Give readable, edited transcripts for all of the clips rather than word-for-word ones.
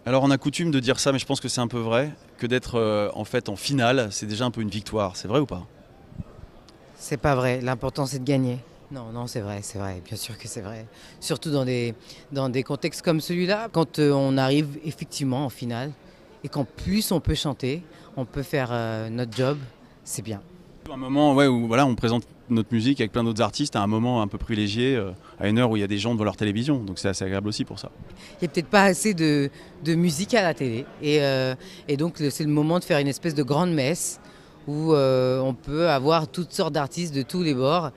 Alors on a coutume de dire ça, mais je pense que c'est un peu vrai, que d'être en fait en finale, c'est déjà un peu une victoire. C'est vrai ou pas? C'est pas vrai, l'important c'est de gagner. Non, non, c'est vrai, bien sûr que c'est vrai. Surtout dans des contextes comme celui-là, quand on arrive effectivement en finale et qu'en plus on peut chanter, on peut faire notre job, c'est bien. Un moment ouais, où voilà, on présente notre musique avec plein d'autres artistes à un moment un peu privilégié, à une heure où il y a des gens devant leur télévision, donc c'est assez agréable aussi pour ça. Il n'y a peut-être pas assez de musique à la télé et donc c'est le moment de faire une espèce de grande messe où on peut avoir toutes sortes d'artistes de tous les bords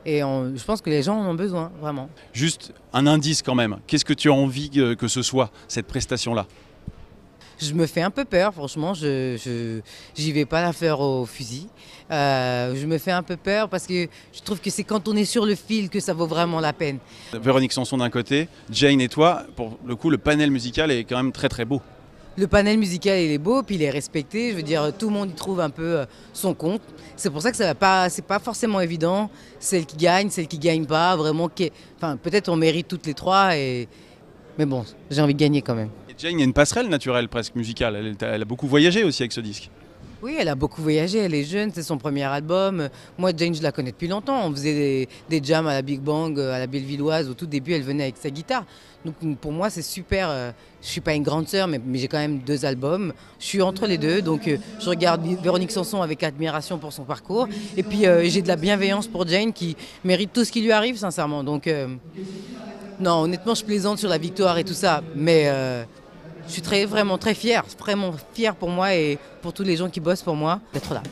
et je pense que les gens en ont besoin, vraiment. Juste un indice quand même, qu'est-ce que tu as envie que ce soit, cette prestation-là? Je me fais un peu peur, franchement, j'y vais pas la fleur au fusil. Je me fais un peu peur parce que je trouve que c'est quand on est sur le fil que ça vaut vraiment la peine. Véronique Sanson d'un côté, Jane et toi, pour le coup le panel musical est quand même très très beau. Le panel musical, il est beau, puis il est respecté. Je veux dire, tout le monde y trouve un peu son compte. C'est pour ça que ça va pas, c'est pas forcément évident. Celle qui gagne pas, vraiment. Enfin, peut-être on mérite toutes les trois, mais bon, j'ai envie de gagner quand même. Et Jane, il y a une passerelle naturelle presque musicale, elle a beaucoup voyagé aussi avec ce disque. Oui, elle a beaucoup voyagé, elle est jeune, c'est son premier album. Moi, Jane, je la connais depuis longtemps. On faisait des jams à la Big Bang, à la Bellevilloise. Au tout début, elle venait avec sa guitare. Donc pour moi, c'est super. Je suis pas une grande sœur, mais j'ai quand même deux albums. Je suis entre les deux, donc je regarde Véronique Sanson avec admiration pour son parcours. Et puis j'ai de la bienveillance pour Jane qui mérite tout ce qui lui arrive, sincèrement. Donc non, honnêtement, je plaisante sur la victoire et tout ça, mais je suis vraiment très fière pour moi et pour tous les gens qui bossent pour moi d'être là.